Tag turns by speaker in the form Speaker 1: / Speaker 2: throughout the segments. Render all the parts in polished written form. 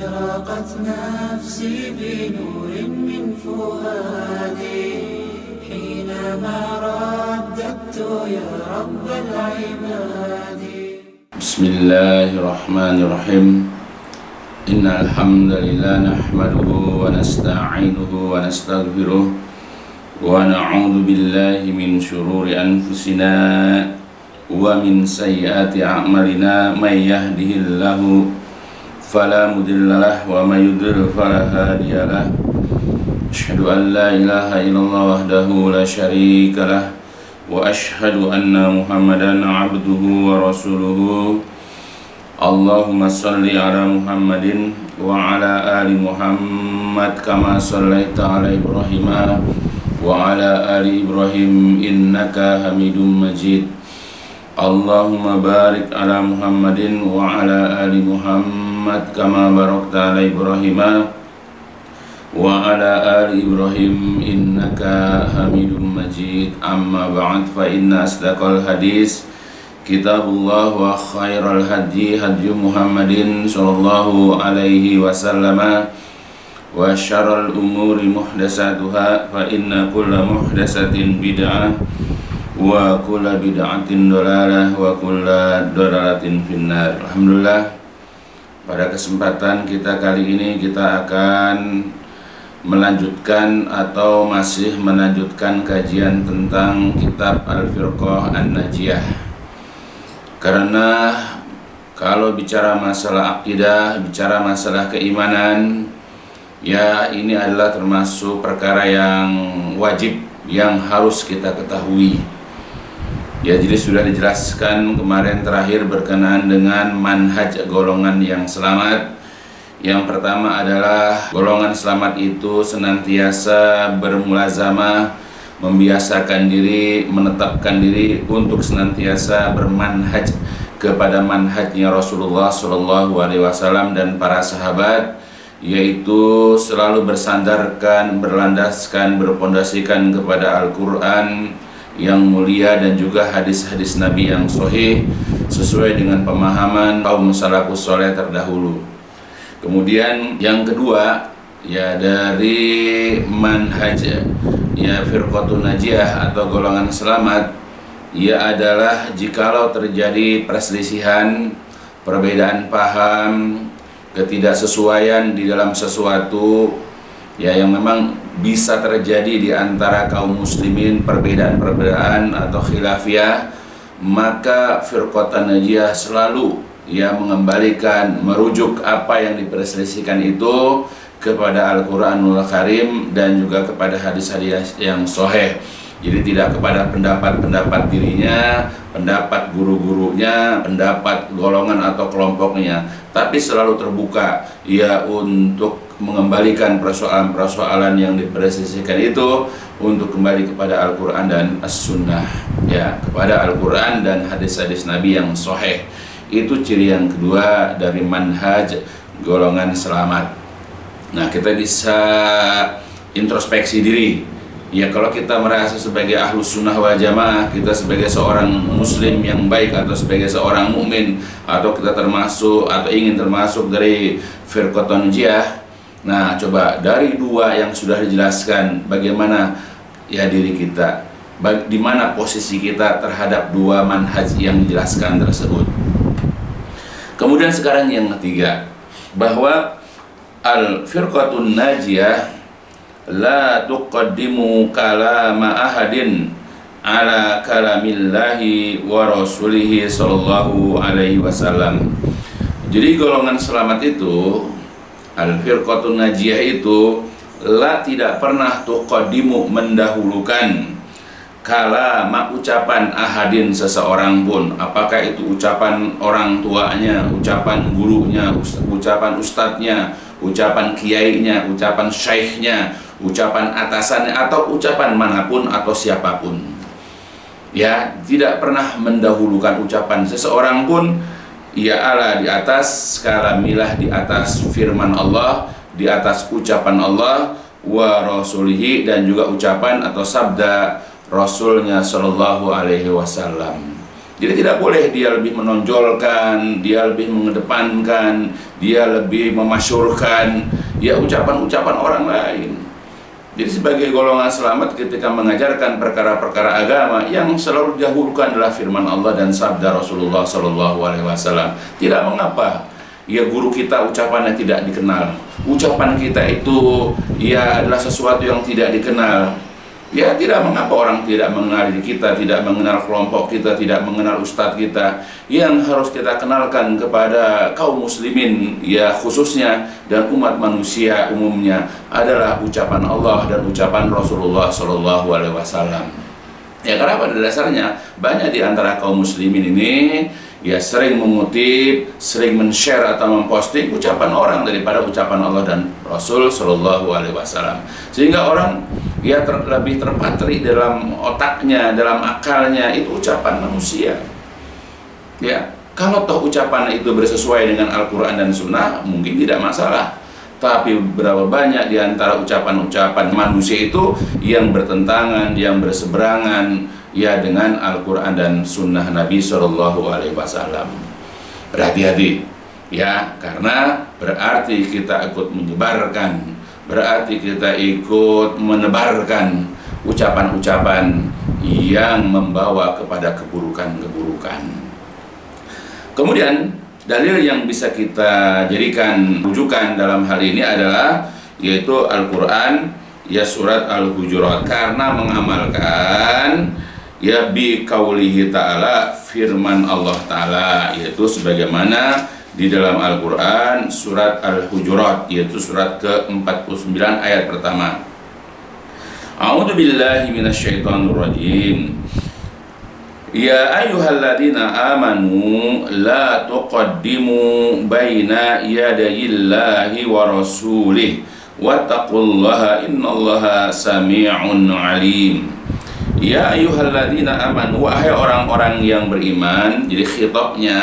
Speaker 1: أشرقت نفسي بنور من فؤادي حينما رددت يا رب العباد.
Speaker 2: بسم الله الرحمن الرحيم. إن الحمد لله نحمده ونستعينه ونستغفره ونعوذ بالله من شرور أنفسنا ومن سيئات أعمالنا. من يهده الله فلا مضل له ومن يضلل فلا هادي له. أشهد أن لا إله إلا الله وحده لا شريك له وأشهد أن محمدا عبده ورسوله. اللهم صل على محمد وعلى آل محمد كما صليت على إبراهيم وعلى آل إبراهيم إنك حميد مجيد. اللهم بارك على محمد وعلى آل محمد كما باركت على إبراهيم وعلى آل إبراهيم إنك حميد مجيد. أما بعد فإن أصدق الحديث كتاب الله وخير الهدي هدي محمد صلى الله عليه وسلم وشر الأمور محدثاتها فإن كل محدثة بدعة وكل بدعة ضلالة وكل ضلالة في النار. Alhamdulillah, pada kesempatan kita kali ini kita akan melanjutkan atau masih melanjutkan kajian tentang kitab Al-Firqah An-Najiyah. Karena kalau bicara masalah akidah, bicara masalah keimanan, ya ini adalah termasuk perkara yang wajib yang harus kita ketahui. Ya, jadi sudah dijelaskan kemarin terakhir berkenaan dengan manhaj golongan yang selamat. Yang pertama adalah golongan selamat itu senantiasa bermulazamah, membiasakan diri, menetapkan diri untuk senantiasa bermanhaj kepada manhajnya Rasulullah SAW dan para sahabat, yaitu selalu bersandarkan, berlandaskan, berpondasikan kepada Al-Quran yang mulia dan juga hadis-hadis Nabi yang sahih sesuai dengan pemahaman kaum salafus saleh terdahulu. Kemudian yang kedua, ya dari manhaj ya Firqatun Najiyah atau golongan selamat, ia adalah jikalau terjadi perselisihan, perbedaan paham, ketidaksesuaian di dalam sesuatu ya yang memang bisa terjadi di antara kaum muslimin, perbedaan-perbedaan atau khilafiyah, maka Firqatun Najiyah selalu ia mengembalikan, merujuk apa yang diperselisihkan itu kepada Al-Quranul Karim dan juga kepada hadis-hadis yang sahih. Jadi tidak kepada pendapat-pendapat dirinya, pendapat guru-gurunya, pendapat golongan atau kelompoknya, tapi selalu terbuka ia untuk mengembalikan persoalan-persoalan yang diperselisihkan itu untuk kembali kepada Al-Quran dan As-Sunnah, ya, kepada Al-Quran dan hadis-hadis Nabi yang sahih. Itu ciri yang kedua dari manhaj golongan selamat. Nah, kita bisa introspeksi diri. Ya, kalau kita merasa sebagai ahlus sunnah wal jamaah, kita sebagai seorang muslim yang baik atau sebagai seorang mukmin, atau kita termasuk atau ingin termasuk dari Firqatun Najiyah. Nah, coba dari dua yang sudah dijelaskan, bagaimana ya diri kita, di mana posisi kita terhadap dua manhaj yang dijelaskan tersebut. Kemudian sekarang yang ketiga, bahwa Al-Firqatun Najiyah la tuqaddimu kalama ahadin ala kalamillahi wa rasulihi sallallahu alaihi wasallam. Jadi golongan selamat itu, Al-Firqatun Najiyah itu tidak pernah tuqaddimu, mendahulukan kalama, ucapan ahadin, seseorang pun, apakah itu ucapan orang tuanya, ucapan gurunya, ucapan ustadznya, ucapan kiainya, ucapan syekhnya, ucapan atasannya, atau ucapan manapun atau siapapun. Ya, tidak pernah mendahulukan ucapan seseorang pun. Ia ala di atas kalamilah, di atas firman Allah, di atas ucapan Allah, wa rasulihi, dan juga ucapan atau sabda Rasulnya Shallallahu Alaihi Wasallam. Jadi tidak boleh dia lebih menonjolkan, dia lebih mengedepankan, dia lebih memasyurkan ya ucapan-ucapan orang lain. Jadi sebagai golongan selamat ketika mengajarkan perkara-perkara agama, yang selalu didahulukan adalah firman Allah dan sabda Rasulullah SAW. Tidak mengapa ya guru kita ucapannya tidak dikenal, ucapan kita itu ya adalah sesuatu yang tidak dikenal. Ya tidak mengapa orang tidak mengenal diri kita, tidak mengenal kelompok kita, tidak mengenal ustadz kita. Yang harus kita kenalkan kepada kaum muslimin ya khususnya dan umat manusia umumnya adalah ucapan Allah dan ucapan Rasulullah SAW. Ya karena pada dasarnya banyak di antara kaum muslimin ini ya sering mengutip, sering men-share atau memposting ucapan orang daripada ucapan Allah dan Rasul SAW. Sehingga orang ya lebih terpatri dalam otaknya, dalam akalnya itu ucapan manusia. Ya, kalau toh ucapan itu bersesuai dengan Al-Quran dan Sunnah mungkin tidak masalah. Tapi berapa banyak di antara ucapan-ucapan manusia itu yang bertentangan, yang berseberangan ya dengan Al-Quran dan Sunnah Nabi SAW. Berhati-hati ya, karena berarti kita ikut menyebarkan, berarti kita ikut menebarkan ucapan-ucapan yang membawa kepada keburukan-keburukan. Kemudian dalil yang bisa kita jadikan rujukan dalam hal ini adalah yaitu Al-Quran ya surat Al-Hujurat, karena mengamalkan ya bi qaulihi ta'ala, firman Allah Ta'ala, yaitu sebagaimana di dalam Al-Quran surat Al-Hujurat, yaitu surat ke-49 ayat pertama. A'udzu billahi minasyaitonir rajim. Ya ayyuhalladzina amanu la tuqaddimu baina yadayillahi wa rasulih wattaqullaha innallaha sami'un alim. Ya ayyuhalladzina amanu, wahai orang-orang yang beriman. Jadi khitabnya,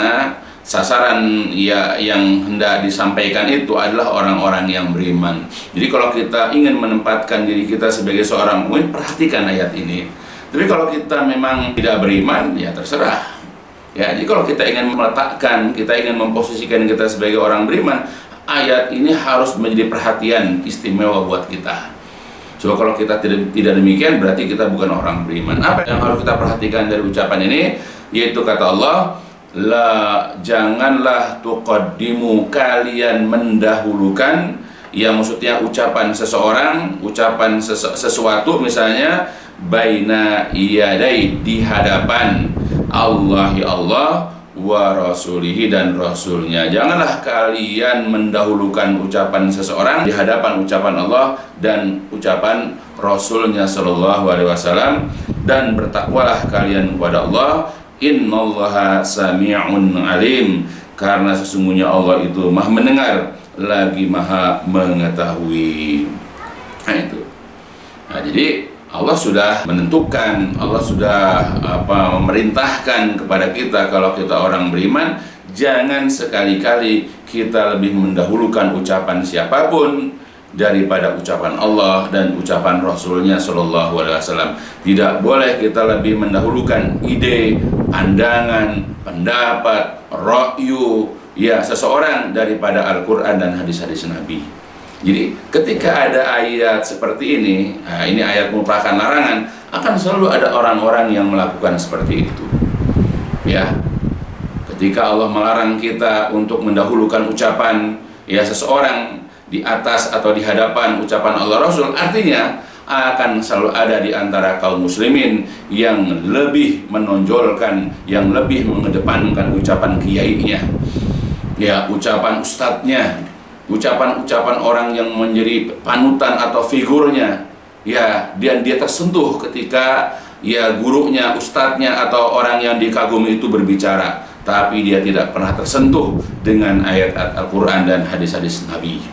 Speaker 2: sasaran ya yang hendak disampaikan itu adalah orang-orang yang beriman. Jadi kalau kita ingin menempatkan diri kita sebagai seorang mukmin, perhatikan ayat ini. Tapi kalau kita memang tidak beriman, ya terserah. Ya, jadi kalau kita ingin meletakkan, kita ingin memposisikan kita sebagai orang beriman, ayat ini harus menjadi perhatian istimewa buat kita. So kalau kita tidak demikian, berarti kita bukan orang beriman. Apa yang harus kita perhatikan dari ucapan ini? Yaitu kata Allah, la janganlah tuqaddimu, kalian mendahulukan, yang maksudnya ucapan seseorang, ucapan sesuatu misalnya, baina iyadai, di hadapan Allah wa rasulihi, dan rasulnya. Janganlah kalian mendahulukan ucapan seseorang di hadapan ucapan Allah dan ucapan rasulnya sallallahu alaihi wasallam, dan bertakwalah kalian kepada Allah, innallaha sami'un alim, karena sesungguhnya Allah itu maha mendengar lagi maha mengetahui. Nah itu. Nah, jadi Allah sudah menentukan, Allah sudah memerintahkan kepada kita, kalau kita orang beriman, jangan sekali-kali kita lebih mendahulukan ucapan siapapun daripada ucapan Allah dan ucapan Rasulnya Shallallahu Alaihi Wasallam. Tidak boleh kita lebih mendahulukan ide, pandangan, pendapat, ra'yu ya seseorang daripada Al-Quran dan hadis-hadis Nabi. Jadi ketika ada ayat seperti ini, nah ini ayat merupakan larangan, akan selalu ada orang-orang yang melakukan seperti itu. Ya, ketika Allah melarang kita untuk mendahulukan ucapan ya seseorang di atas atau di hadapan ucapan Allah Rasul, artinya akan selalu ada di antara kaum muslimin yang lebih menonjolkan, yang lebih mengedepankan ucapan kiainya, ya ucapan ustadznya, ucapan-ucapan orang yang menjadi panutan atau figurnya, ya, dan dia tersentuh ketika ya gurunya, ustadznya atau orang yang dikagumi itu berbicara, tapi dia tidak pernah tersentuh dengan ayat Al-Quran dan hadis-hadis Nabi.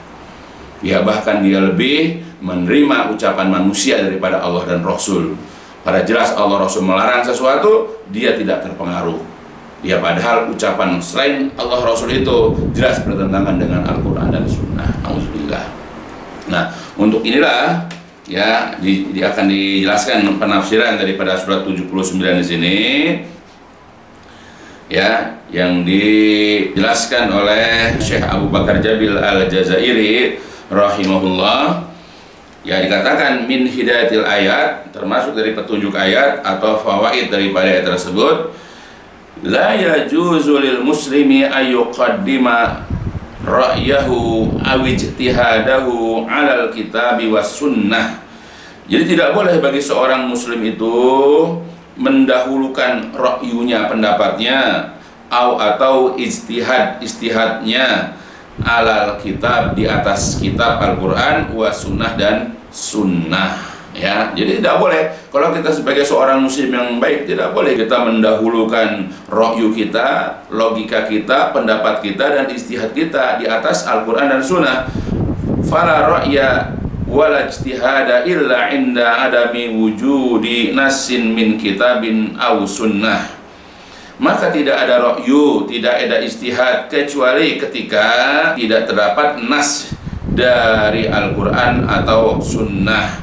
Speaker 2: Ya, bahkan dia lebih menerima ucapan manusia daripada Allah dan Rasul. Pada jelas Allah Rasul melarang sesuatu, dia tidak terpengaruh. Ya, padahal ucapan selain Allah Rasul itu jelas bertentangan dengan Al-Quran dan Sunnah. Alhamdulillah. Nah, untuk inilah ya akan dijelaskan penafsiran daripada surat 79 di sini. ya, yang dijelaskan oleh Syekh Abu Bakar Jabil Al-Jazairi rahimahullah. Ya, dikatakan min hidayatil ayat, termasuk dari petunjuk ayat atau fawaid daripada ayat tersebut, la yajuzu lil muslimi ayyuqaddima ra'yahu aw ijtihadahu 'alal kitabi was sunnah. Jadi tidak boleh bagi seorang muslim itu mendahulukan ra'yunya, pendapatnya, atau istihadnya alal kitab, di atas kitab Al-Quran, wa sunnah, dan sunnah, ya. Jadi tidak boleh, kalau kita sebagai seorang muslim yang baik, tidak boleh kita mendahulukan ra'yu kita, logika kita, pendapat kita, dan istihad kita di atas Al-Quran dan sunnah. Fala ra'ya wala ijtihada illa inda adami wujudi nasin min kitabin aw sunnah. Maka tidak ada ra'yu, tidak ada istihad, kecuali ketika tidak terdapat nas dari Al-Quran atau sunnah.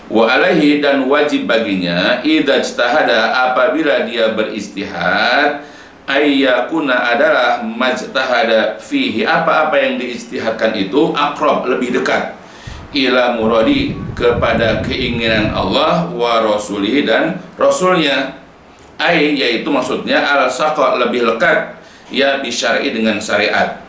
Speaker 2: Wa alaihi, dan wajib baginya, idza ijtahada, apabila dia beristihad, ayyakuna adalah majtahada fihi, apa-apa yang diistihadkan itu aqrab, lebih dekat, ila muradi, kepada keinginan Allah wa rasulihi, dan rasulnya. Yaitu maksudnya al-saqa, lebih lekat, ya, bisyar'i, dengan syariat.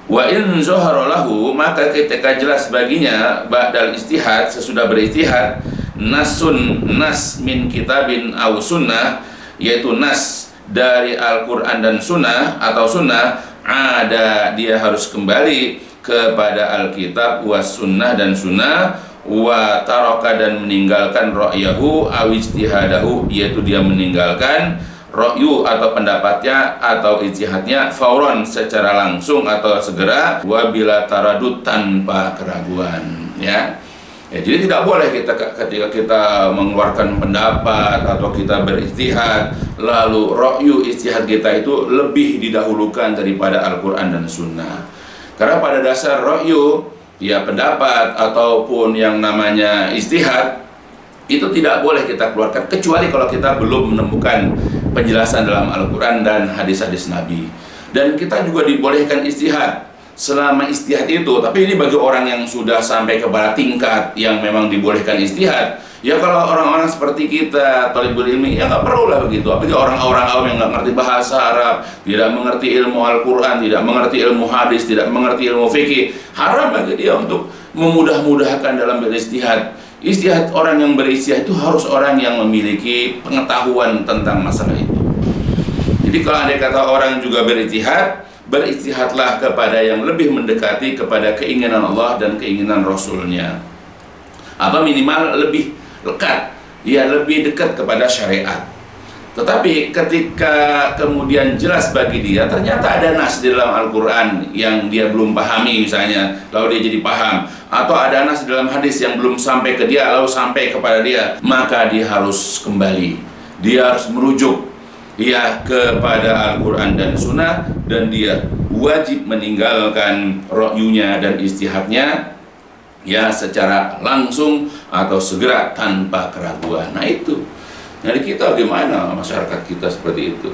Speaker 2: Wa in zahara lahu, maka ketika jelas baginya ba'dal istihad, sesudah beristihad, nas min kitabin aw sunnah, yaitu nas dari Al-Quran dan sunnah atau sunnah, ada, dia harus kembali kepada Alkitab was sunnah dan sunnah, wa taraka, dan meninggalkan ra'yahu aw ijtihadahu, yaitu dia meninggalkan ra'yu atau pendapatnya atau ijtihadnya, fauron, secara langsung atau segera, wa bila taradud, tanpa keraguan, ya. Jadi tidak boleh kita ketika kita mengeluarkan pendapat atau kita berijtihad, lalu ra'yu ijtihad kita itu lebih didahulukan daripada Al-Quran dan sunnah. Karena pada dasar ra'yu, ya, pendapat ataupun yang namanya ijtihad, itu tidak boleh kita keluarkan kecuali kalau kita belum menemukan penjelasan dalam Al-Quran dan hadis-hadis Nabi. Dan kita juga dibolehkan ijtihad selama ijtihad itu, tapi ini bagi orang yang sudah sampai kepada tingkat yang memang dibolehkan ijtihad. Ya, kalau orang-orang seperti kita, thalibul ilmi, ya nggak perlu lah begitu. Apalagi orang-orang awam yang nggak ngerti bahasa Arab, tidak mengerti ilmu Al-Quran, tidak mengerti ilmu hadis, tidak mengerti ilmu fikih, haram bagi dia untuk memudah-mudahkan dalam berijtihad. Ijtihad, orang yang berijtihad itu harus orang yang memiliki pengetahuan tentang masalah itu. Jadi kalau ada kata orang juga berijtihad, berijtihadlah kepada yang lebih mendekati kepada keinginan Allah dan keinginan Rasulnya. Apa minimal lebih lekat, ya, lebih dekat kepada syariat. Tetapi ketika kemudian jelas bagi dia, ternyata ada nas di dalam Al-Quran yang dia belum pahami misalnya, lalu dia jadi paham, atau ada nas di dalam hadis yang belum sampai ke dia, lalu sampai kepada dia, maka dia harus kembali, dia harus merujuk, ya, kepada Al-Quran dan Sunnah, dan dia wajib meninggalkan ra'yunya dan istihadnya, ya, secara langsung atau segera tanpa keraguan. Nah itu, dari kita gimana masyarakat kita seperti itu,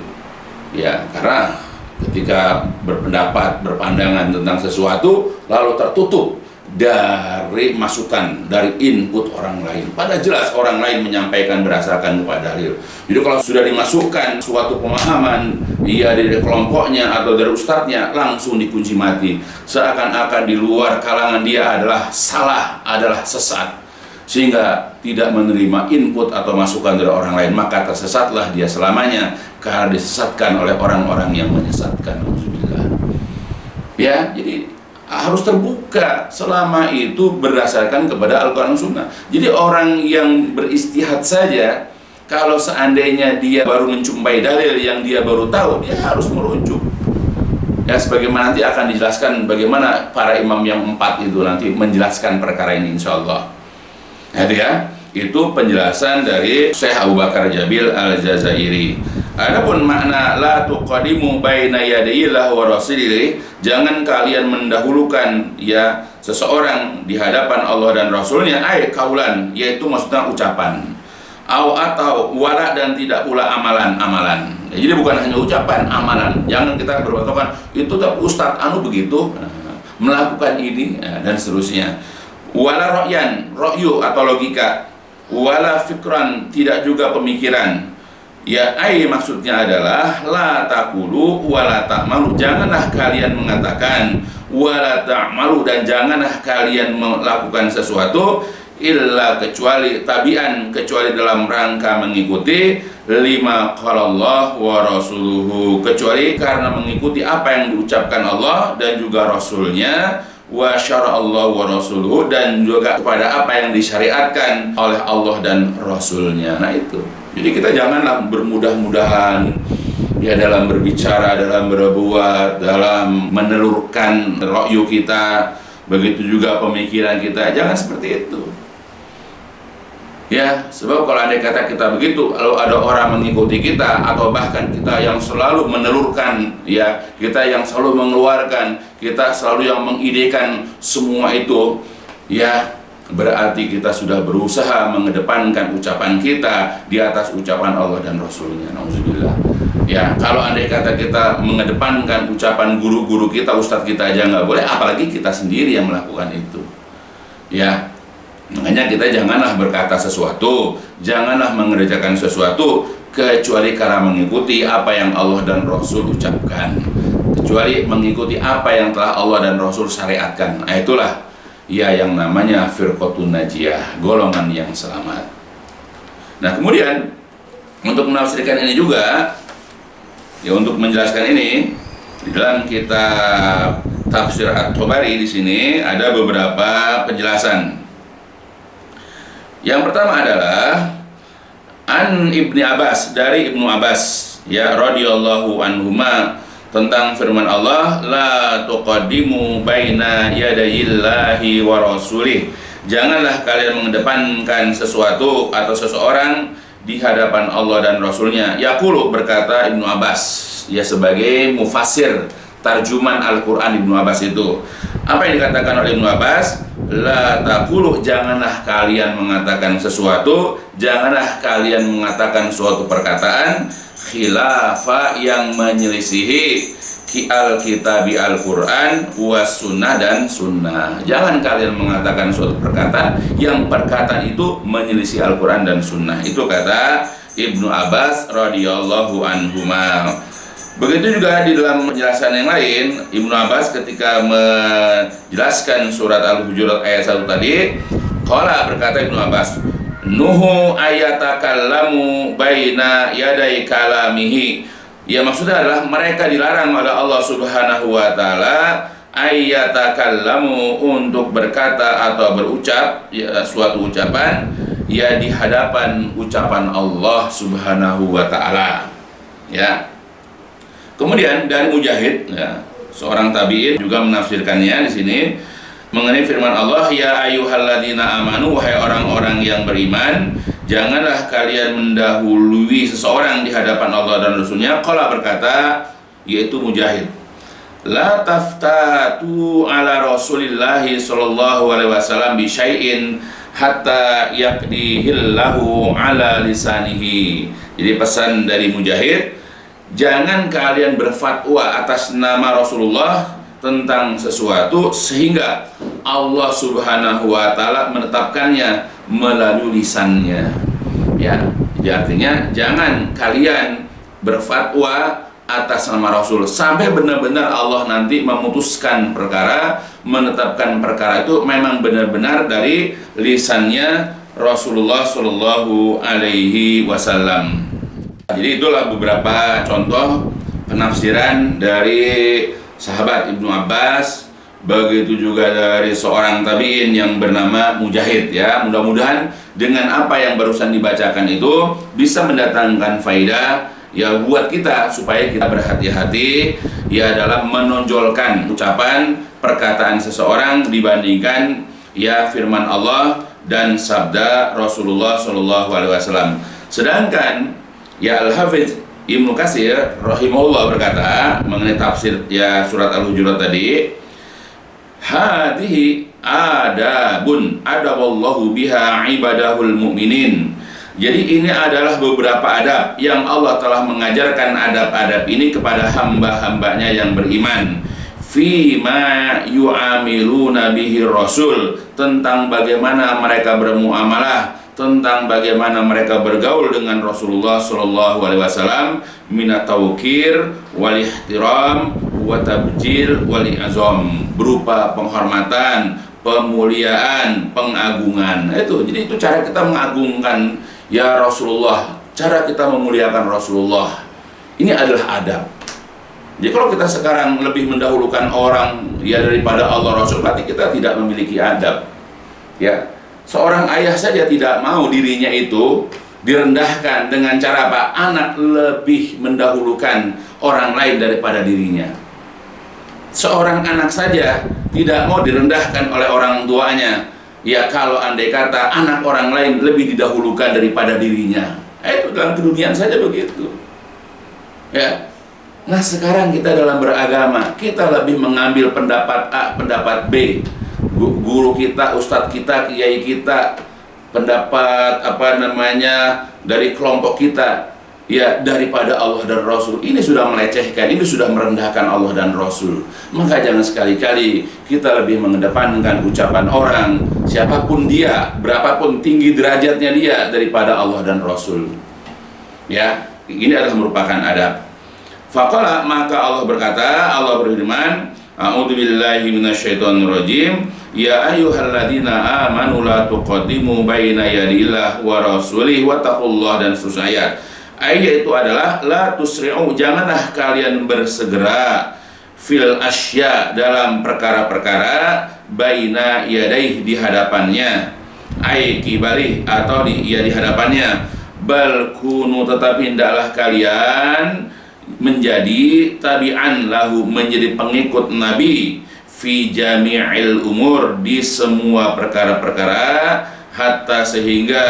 Speaker 2: ya, karena ketika berpendapat, berpandangan tentang sesuatu lalu tertutup dari masukan, dari input orang lain, padahal jelas orang lain menyampaikan berdasarkan kepada dalil. Jadi kalau sudah dimasukkan suatu pemahaman, ya, dari kelompoknya atau dari ustadznya, langsung dikunci mati, seakan-akan di luar kalangan dia adalah salah, adalah sesat, sehingga tidak menerima input atau masukan dari orang lain, maka tersesatlah dia selamanya karena disesatkan oleh orang-orang yang menyesatkan. Ya, jadi harus terbuka selama itu berdasarkan kepada Al-Quran Sunnah. Jadi orang yang beristihad saja, kalau seandainya dia baru mencumpai dalil yang dia baru tahu, dia harus merujuk. Ya, sebagaimana nanti akan dijelaskan bagaimana para imam yang 4 itu nanti menjelaskan perkara ini, insyaallah. Itu penjelasan dari Syekh Abu Bakar Jabil Al-Jazairi. Adapun makna la tuqadimu baina yadayillah wa rasulihi, jangan kalian mendahulukan, ya, seseorang di hadapan Allah dan Rasulnya, kaulan, yaitu maksudnya ucapan, atau wala, dan tidak pula amalan-amalan. Ya, jadi bukan hanya ucapan, amalan. Jangan kita berpatokan itu tak Ustadz begitu, melakukan ini dan seterusnya. Wala ro'yan, ro'yu atau logika, wala fikran, tidak juga pemikiran. Ya, maksudnya adalah la taqulu wala ta'malu, janganlah kalian mengatakan, wala ta'malu, dan janganlah kalian melakukan sesuatu illa kecuali tabi'an, kecuali dalam rangka mengikuti lima qala Allah wa rasuluhu, kecuali karena mengikuti apa yang diucapkan Allah dan juga Rasulnya, wa syara Allah wa rasuluhu, dan juga kepada apa yang disyariatkan oleh Allah dan Rasulnya. Nah itu. Jadi kita janganlah bermudah-mudahan ya dalam berbicara, dalam berbuat, dalam menelurkan ra'yu kita, begitu juga pemikiran kita, jangan seperti itu. Ya, sebab kalau andai kata kita begitu, lalu ada orang mengikuti kita, atau bahkan kita yang selalu menelurkan, ya, kita yang selalu mengeluarkan, kita selalu yang mengidekan semua itu, ya, berarti kita sudah berusaha mengedepankan ucapan kita di atas ucapan Allah dan Rasulnya. Nauzubillah. Ya, kalau andai kata kita mengedepankan ucapan guru-guru kita, ustadz kita aja nggak boleh, apalagi kita sendiri yang melakukan itu. Ya, makanya kita janganlah berkata sesuatu, janganlah mengerjakan sesuatu kecuali karena mengikuti apa yang Allah dan Rasul ucapkan, kecuali mengikuti apa yang telah Allah dan Rasul syariatkan. Nah, itulah ya yang namanya firqatun najiyah, golongan yang selamat. Nah, kemudian untuk menafsirkan ini juga, ya, untuk menjelaskan ini di dalam kitab Tafsir At-Tabari di sini ada beberapa penjelasan. Yang pertama adalah an Ibni Abbas, dari Ibnu Abbas, ya, radhiyallahu anhuma, tentang firman Allah, la tuqaddimu baina yadayillahi wa rasulih, janganlah kalian mengedepankan sesuatu atau seseorang di hadapan Allah dan Rasulnya. Yaqulu, berkata Ibnu Abbas, ya, sebagai mufassir, tarjuman Al-Quran Ibnu Abbas itu. Apa yang dikatakan oleh Ibnu Abbas? La taqulu, janganlah kalian mengatakan sesuatu, janganlah kalian mengatakan suatu perkataan khilafa, yang menyelisihi al-kitabi Al-Quran was sunnah, dan sunnah. Jangan kalian mengatakan suatu perkataan yang perkataan itu menyelisih Al-Quran dan sunnah. Itu kata Ibnu Abbas radhiyallahu anhuma. Begitu juga di dalam penjelasan yang lain, Ibnu Abbas ketika menjelaskan surat Al-Hujurat ayat 1 tadi, qala, berkata Ibnu Abbas, nuhu ayatakallamu baina yadai kalamihi. Ya, maksudnya adalah mereka dilarang oleh Allah Subhanahu wa taala ayatakallamu, untuk berkata atau berucap, ya, suatu ucapan, ya, di hadapan ucapan Allah Subhanahu wa taala. Ya. Kemudian dari Mujahid, ya, seorang tabi'in, juga menafsirkannya di sini mengenai firman Allah, ya ayyuhalladzina amanu, wahai orang-orang yang beriman, janganlah kalian mendahului seseorang di hadapan Allah dan Rasulnya. Qala, berkata, yaitu Mujahid, la taftatu ala Rasulillahi sallallahu alaihi wasallam bi syai'in hatta yaqdihillahu ala lisanihi. Jadi pesan dari Mujahid, jangan kalian berfatwa atas nama Rasulullah tentang sesuatu sehingga Allah Subhanahu wa taala menetapkannya melalui lisannya. Ya, jadi artinya jangan kalian berfatwa atas nama Rasul sampai benar-benar Allah nanti memutuskan perkara, menetapkan perkara itu memang benar-benar dari lisannya Rasulullah Shallallahu alaihi wasallam. Jadi itulah beberapa contoh penafsiran dari sahabat Ibnu Abbas, begitu juga dari seorang tabi'in yang bernama Mujahid, ya. Mudah-mudahan dengan apa yang barusan dibacakan itu bisa mendatangkan faidah, ya, buat kita, supaya kita berhati-hati, ya, dalam menonjolkan ucapan perkataan seseorang dibandingkan, ya, firman Allah dan sabda Rasulullah SAW. Sedangkan, ya, Al-Hafidz Ibnu Katsir rahimahullah berkata mengenai tafsir, ya, surat Al-Hujurat tadi, hadihi adabun adaballahu biha ibadahul mu'minin, Jadi ini adalah beberapa adab yang Allah telah mengajarkan adab-adab ini kepada hamba-hambanya yang beriman. Fima yu'amiluna bihi rasul, tentang bagaimana mereka bermuamalah, tentang bagaimana mereka bergaul dengan Rasulullah sallallahu alaihi wasallam, minat taukir wal ihtiram wa tabjil wal i'zam, berupa penghormatan, pemuliaan, pengagungan. Jadi itu cara kita mengagungkan ya Rasulullah, cara kita memuliakan Rasulullah. Ini adalah adab. Jadi kalau kita sekarang lebih mendahulukan orang ya daripada Allah Rasul, berarti kita tidak memiliki adab. Ya, seorang ayah saja tidak mau dirinya itu direndahkan dengan cara apa? Anak lebih mendahulukan orang lain daripada dirinya. Seorang anak saja tidak mau direndahkan oleh orang tuanya. Ya, kalau andai kata anak orang lain lebih didahulukan daripada dirinya. Itu dalam keduniaan saja begitu. Ya. Nah, sekarang kita dalam beragama, kita lebih mengambil pendapat A, pendapat B, guru kita, ustadz kita, kiai kita, pendapat dari kelompok kita, ya, daripada Allah dan Rasul. Ini sudah melecehkan, ini sudah merendahkan Allah dan Rasul. Maka jangan sekali-kali kita lebih mengedepankan ucapan orang, siapapun dia, berapapun tinggi derajatnya dia, daripada Allah dan Rasul. Ya, ini adalah merupakan adab. Faqala, maka Allah berkata, Allah berfirman, a'udzubillahi minasyaitonirrajim, ya ayyuhalladzina amanu la tuqaddimu baina yadillah wa rasulih wattaqullaha, dan seterusnya ayat. Ayat itu adalah la tusri'u, janganlah kalian bersegera fil asya, dalam perkara-perkara, baina yadaih, di hadapannya, ai kibali, atau di hadapannya, bal kunu, tetapi hendaklah kalian menjadi tabi'an lahu, menjadi pengikut Nabi, fi jami'il umur, di semua perkara-perkara, hatta sehingga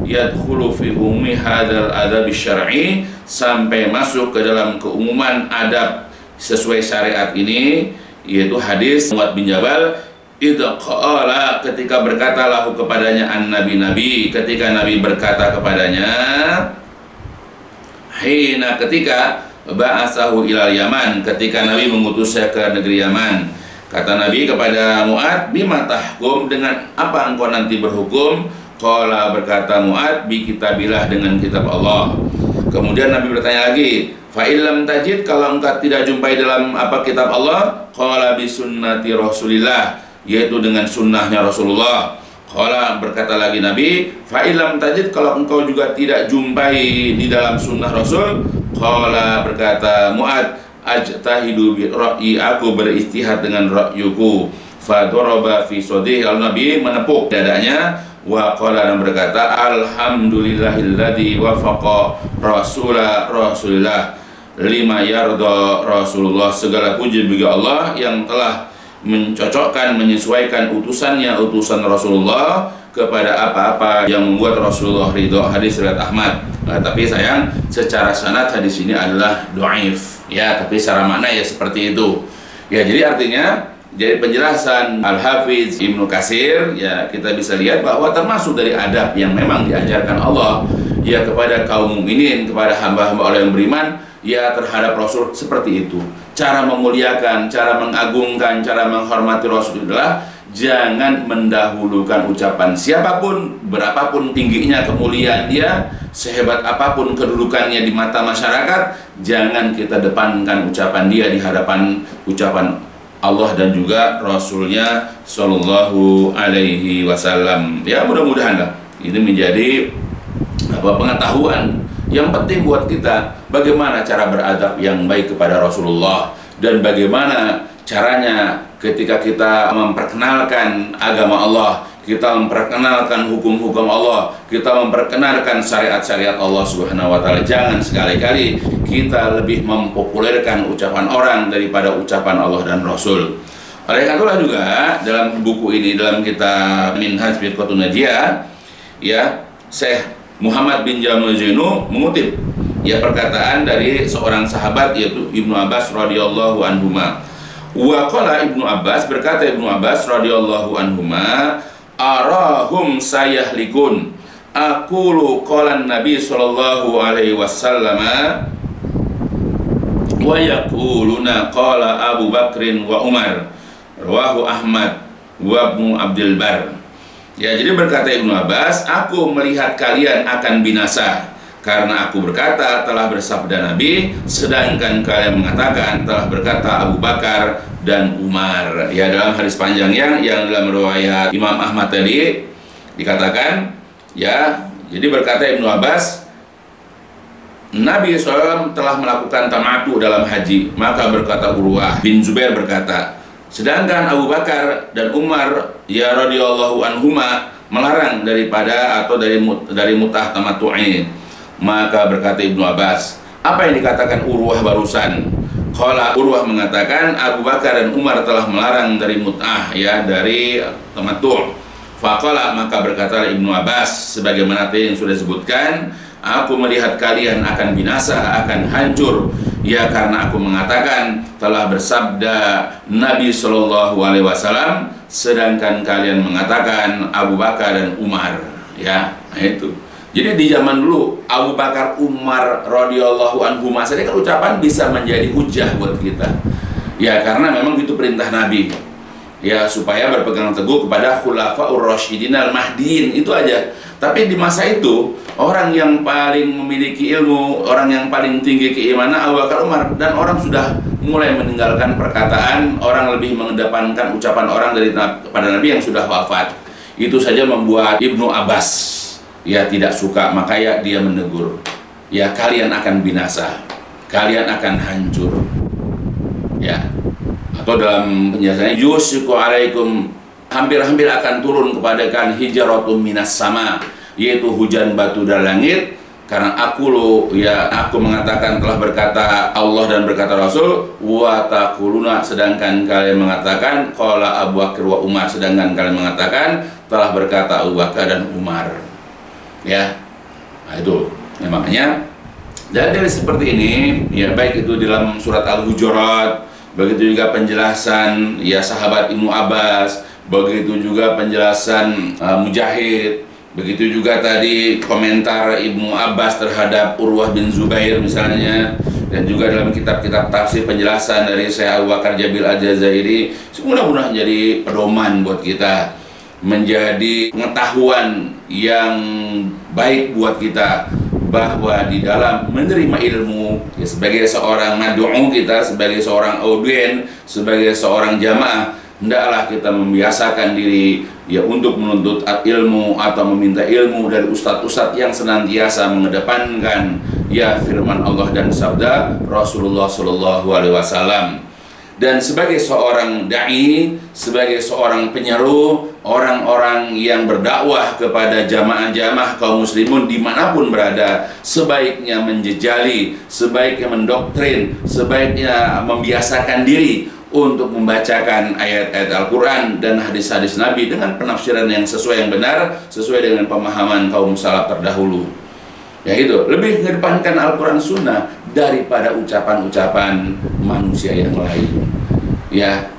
Speaker 2: yadkhulu fi ummi hadzal adab syar'i, sampai masuk ke dalam keumuman adab sesuai syariat ini, yaitu hadis Mu'adz bin Jabal, idza qala, ketika berkata lahu kepadanya an-nabi, ketika Nabi berkata kepadanya, hina, ketika ba'asahu ilal Yaman, ketika Nabi mengutusnya ke negeri Yaman. Kata Nabi kepada Mu'adz, bima tahkum, dengan apa engkau nanti berhukum? Qala, berkata Mu'adz, bi kitabillah, dengan kitab Allah. Kemudian Nabi bertanya lagi, fa illam tajid, kalau engkau tidak jumpai dalam kitab Allah? Qala bi sunnati Rasulillah, yaitu dengan sunnahnya Rasulullah. Qala, berkata lagi Nabi, fa illam tajid, kalau engkau juga tidak jumpai di dalam sunnah Rasul? Qala, berkata Mu'adz, ajtahidu bi ra'yi, aku beristihad dengan ra'yuku. Fa daraba fi sodih, lalu Nabi menepuk dadanya. Wa qala, dan berkata, alhamdulillahilladzi wafaqa rasulillah lima yarda Rasulullah, segala puji bagi Allah yang telah mencocokkan, menyesuaikan utusannya, utusan Rasulullah, kepada apa-apa yang membuat Rasulullah ridho. Hadis riwayat Ahmad. Nah, tapi sayang, secara sanad hadis ini adalah dhaif. Ya, tapi secara makna ya seperti itu. Ya, jadi artinya, jadi penjelasan Al-Hafiz Ibnu Katsir, ya, kita bisa lihat bahwa termasuk dari adab yang memang diajarkan Allah ya kepada kaum mukminin, kepada hamba-hamba Allah yang beriman, ya, terhadap Rasul seperti itu. Cara memuliakan, cara mengagungkan, cara menghormati Rasul adalah jangan mendahulukan ucapan siapapun, berapapun tingginya kemuliaan dia, sehebat apapun kedudukannya di mata masyarakat, jangan kita depankan ucapan dia di hadapan ucapan Allah dan juga Rasulnya Sallallahu Alaihi Wasallam. Ya, mudah-mudahan lah ini menjadi pengetahuan yang penting buat kita, bagaimana cara beradab yang baik kepada Rasulullah, dan bagaimana caranya ketika kita memperkenalkan agama Allah, kita memperkenalkan hukum-hukum Allah, kita memperkenalkan syariat-syariat Allah Subhanahu wa taala. Jangan sekali-kali kita lebih mempopulerkan ucapan orang daripada ucapan Allah dan Rasul. Oleh karena itulah juga dalam buku ini, dalam kitab Minhaj Firqatun Najiyah, ya, Syekh Muhammad bin Jamil Zainu mengutip ya perkataan dari seorang sahabat, yaitu Ibnu Abbas radhiyallahu anhuma. Wa qala Ibnu Abbas, berkata Ibnu Abbas radhiyallahu anhuma, arahum sayahlikun, aqulu qala Nabi sallallahu alaihi wasallam wa yaquluna qala Abu Bakrin wa Umar, rawahu Ahmad wa Ibnu Abdul Bar. Ya, jadi berkata Ibnu Abbas, aku melihat kalian akan binasa karena aku berkata telah bersabda Nabi, sedangkan kalian mengatakan telah berkata Abu Bakar dan Umar. Ya, dalam hadis panjang yang dalam riwayat Imam Ahmad tadi dikatakan, ya, jadi berkata Ibnu Abbas, Nabi SAW telah melakukan tamatu dalam haji. Maka berkata Urwah bin Zubair berkata, sedangkan Abu Bakar dan Umar ya radhiyallahu anhuma melarang daripada atau dari mutah tamattu'i. Maka berkata Ibnu Abbas, apa yang dikatakan Urwah barusan? Qala, Urwah mengatakan Abu Bakar dan Umar telah melarang dari mut'ah, ya, dari tamattu'. Faqala, maka berkata Ibnu Abbas sebagaimana tadi yang sudah disebutkan, aku melihat kalian akan binasa, akan hancur, ya, karena aku mengatakan telah bersabda Nabi Shallallahu Alaihi Wasallam, sedangkan kalian mengatakan Abu Bakar dan Umar, ya. Nah, itu. Jadi di zaman dulu Abu Bakar, Umar radhiyallahu anhuma saja kan ucapan bisa menjadi hujah buat kita, ya, karena memang itu perintah Nabi, ya, supaya berpegang teguh kepada khulafaur rasyidin al-mahdiin, itu aja. Tapi di masa itu orang yang paling memiliki ilmu, orang yang paling tinggi keimanan Abu Bakar, Umar, dan orang sudah mulai meninggalkan perkataan, orang lebih mengedepankan ucapan orang pada Nabi yang sudah wafat. Itu saja membuat Ibnu Abbas, ya, tidak suka, maka ya dia menegur, ya, kalian akan binasa, kalian akan hancur, ya. Atau dalam penjelasannya, yusiku alaikum, hampir-hampir akan turun kepada kan hijaratun minas sama, yaitu hujan batu dari langit, karena aku mengatakan telah berkata Allah dan berkata Rasul, wa taquluna, sedangkan kalian mengatakan qala Abu Bakar wa Umar, sedangkan kalian mengatakan telah berkata Abu Bakar dan Umar, ya. Nah, itu ya, makanya dari seperti ini, ya, baik itu dalam surat Al-Hujurat, begitu juga penjelasan, ya, sahabat Ibnu Abbas, begitu juga penjelasan Mujahid, begitu juga tadi komentar Ibnu Abbas terhadap Urwah bin Zubair misalnya, dan juga dalam kitab-kitab tafsir penjelasan dari Syekh Abu Bakar Jabil Al-Jazairi. Mudah-mudahan menjadi pedoman buat kita, menjadi pengetahuan yang baik buat kita, bahwa di dalam menerima ilmu, ya, sebagai seorang mad'u kita, sebagai seorang audien, sebagai seorang jamaah, hendaklah kita membiasakan diri, ya, untuk menuntut ilmu atau meminta ilmu dari ustadz-ustadz yang senantiasa mengedepankan, ya, firman Allah dan sabda Rasulullah Shallallahu Alaihi Wasallam. Dan sebagai seorang dai, sebagai seorang penyeru, orang-orang yang berdakwah kepada jamaah-jamaah kaum muslimun dimanapun berada, sebaiknya menjejali, sebaiknya mendoktrin, sebaiknya membiasakan diri untuk membacakan ayat-ayat Al-Quran dan hadis-hadis Nabi dengan penafsiran yang sesuai, yang benar, sesuai dengan pemahaman kaum salaf terdahulu. Ya, itu lebih mengedepankan Al-Quran Sunnah daripada ucapan-ucapan manusia yang lain, ya.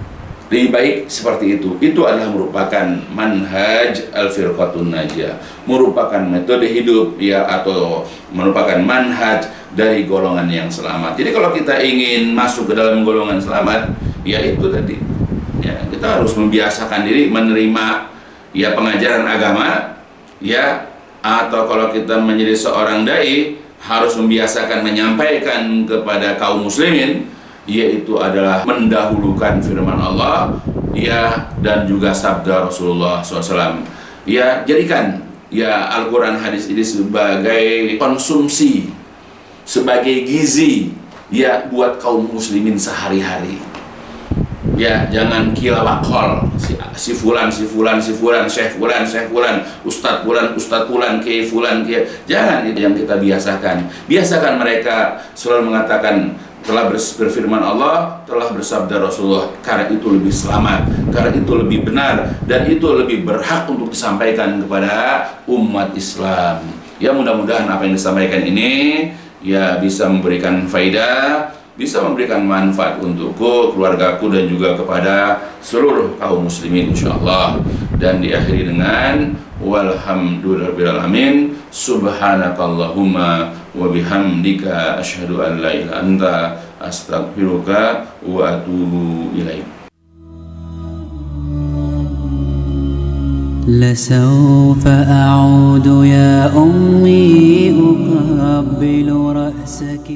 Speaker 2: Lebih baik seperti itu. Itu adalah merupakan manhaj al-firqatun najah, merupakan metode hidup, ya, atau merupakan manhaj dari golongan yang selamat. Jadi kalau kita ingin masuk ke dalam golongan selamat, ya, itu tadi, ya, kita harus membiasakan diri menerima, ya, pengajaran agama, ya. Atau kalau kita menjadi seorang dai, harus membiasakan menyampaikan kepada kaum muslimin, yaitu adalah mendahulukan firman Allah, ya, dan juga sabda Rasulullah SAW. Ya, jadikan, ya, Al-Quran hadis ini sebagai konsumsi, sebagai gizi, ya, buat kaum muslimin sehari-hari. Ya, jangan kila wakol, si fulan, syekh fulan, ustadz fulan, kiai fulan, jangan. Itu yang kita biasakan. Biasakan mereka selalu mengatakan telah berfirman Allah, telah bersabda Rasulullah, karena itu lebih selamat, karena itu lebih benar, dan itu lebih berhak untuk disampaikan kepada umat Islam. Ya, mudah-mudahan apa yang disampaikan ini, ya, bisa memberikan faidah, bisa memberikan manfaat untukku, keluargaku, dan juga kepada seluruh kaum muslimin insyaallah. Dan diakhiri dengan walhamdulillahirabbil alamin, subhanakallahumma wa bihamdika asyhadu an la ilaha illa anta astaghfiruka wa atubu ilaik.
Speaker 1: لسوف أعود يا أمي أقبل رأسك